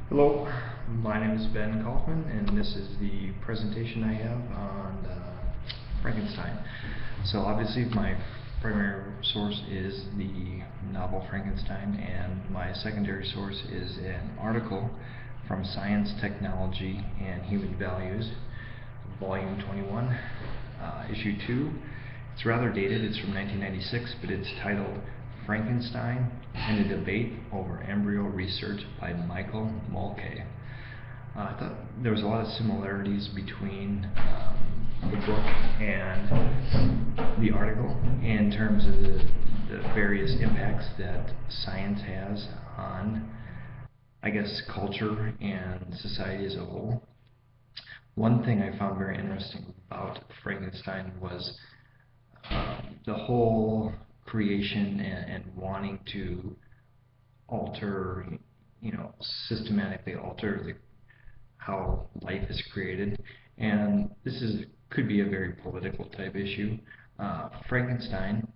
Hello, my name is Ben Kaufman, and this is the presentation I have on Frankenstein. So obviously my primary source is the novel Frankenstein, and my secondary source is an article from Science, Technology, and Human Values, Volume 21, Issue 2. It's rather dated, it's from 1996, but it's titled Frankenstein and a Debate Over Embryo Research by Michael Mulcahy. I thought there was a lot of similarities between the book and the article in terms of the various impacts that science has on, I guess, culture and society as a whole. One thing I found very interesting about Frankenstein was the whole creation and wanting to alter, systematically alter how life is created. And could be a very political type issue. Frankenstein,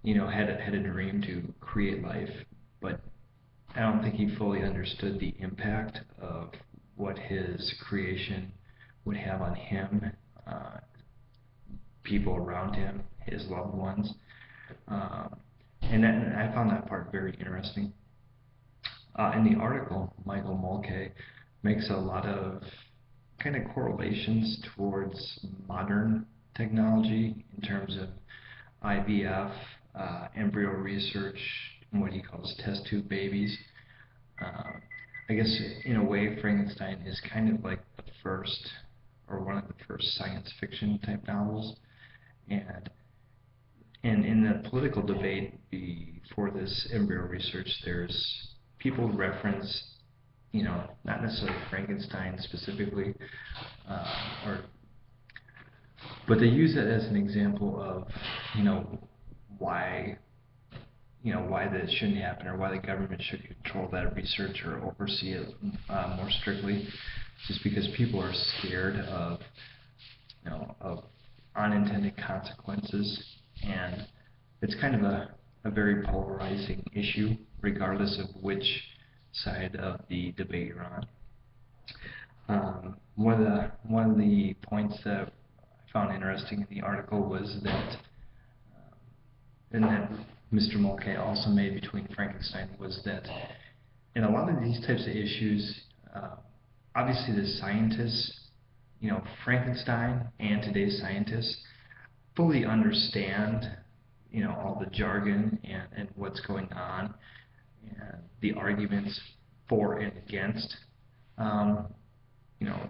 had a dream to create life, but I don't think he fully understood the impact of what his creation would have on him, people around him, his loved ones. Um, and I found that part very interesting. In the article, Michael Mulcahy makes a lot of kind of correlations towards modern technology in terms of IVF, embryo research, and what he calls test tube babies. Uh, I guess in a way, Frankenstein is kind of like the first, or one of the first science fiction type novels. And in the political debate before this embryo research, there's people reference, not necessarily Frankenstein specifically, or but they use it as an example of, you know, why, why this shouldn't happen, or why the government should control that research or oversee it more strictly, just because people are scared of, of unintended consequences. And it's kind of a very polarizing issue, regardless of which side of the debate you're on. One of the points that I found interesting in the article was that, and that Mr. Mulcahy also made between Frankenstein, was that in a lot of these types of issues, obviously the scientists, Frankenstein and today's scientists fully understand, all the jargon and what's going on, and the arguments for and against,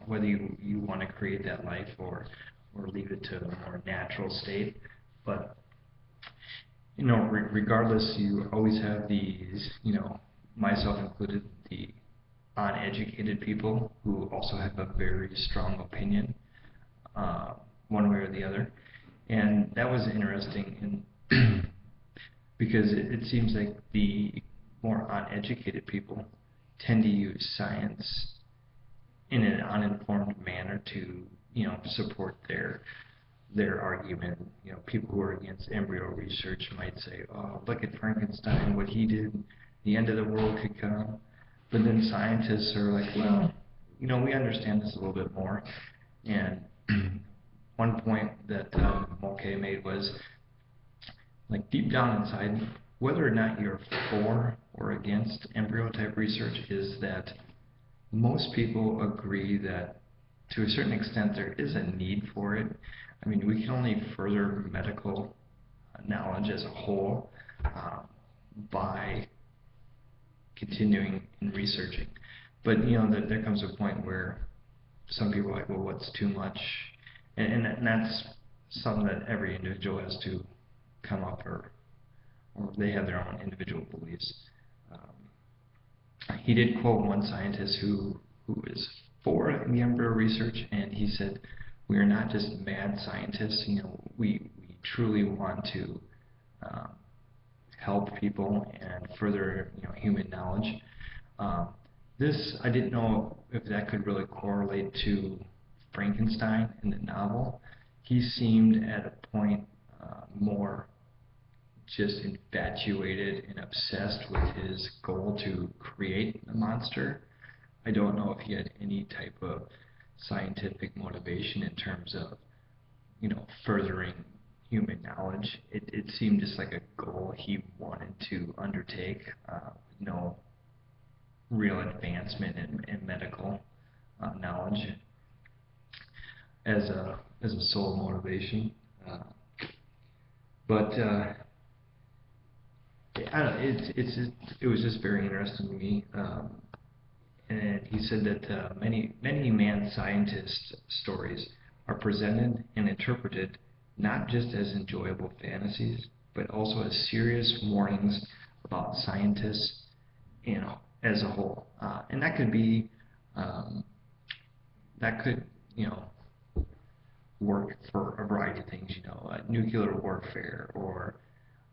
whether you want to create that life or leave it to a more natural state. But, regardless, you always have these, myself included, the uneducated people who also have a very strong opinion, one way or the other. And that was interesting because it seems like the more uneducated people tend to use science in an uninformed manner to, support their argument. People who are against embryo research might say, "Oh, look at Frankenstein, what he did. The end of the world could come." But then scientists are like, "Well, we understand this a little bit more." And one point that Mulcahy made was, like, deep down inside, whether or not you're for or against embryo type research, is that most people agree that to a certain extent there is a need for it. I mean, we can only further medical knowledge as a whole by continuing and researching. But there comes a point where some people are like, well, what's too much? And that's something that every individual has to come up, or they have their own individual beliefs. He did quote one scientist who is for the embryo research, and he said, "We are not just mad scientists. We truly want to help people and further, human knowledge." This, I didn't know if that could really correlate to Frankenstein in the novel. He seemed at a point more just infatuated and obsessed with his goal to create a monster, I don't know if he had any type of scientific motivation in terms of, furthering human knowledge. It seemed just like a goal he wanted to undertake. No real advancement in medical knowledge as a sole motivation. Uh, but I don't know, it was just very interesting to me. And he said that many mad scientist stories are presented and interpreted not just as enjoyable fantasies, but also as serious warnings about scientists, as a whole. And that could be, um, that could, work for a variety of things, nuclear warfare or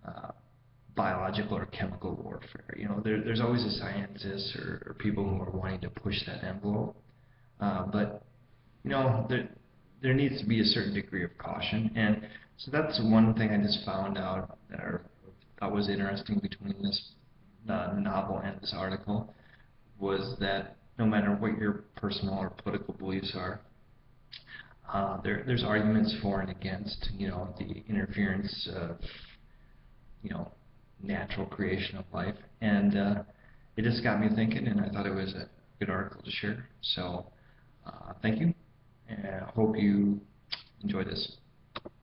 uh, biological or chemical warfare. There's always a scientist or people who are wanting to push that envelope, but there needs to be a certain degree of caution, and so that's one thing I just found out that I thought was interesting between this novel and this article was that no matter what your personal or political beliefs are, there's arguments for and against, the interference of, you know, natural creation of life. And it just got me thinking, and I thought it was a good article to share. So thank you, and I hope you enjoy this.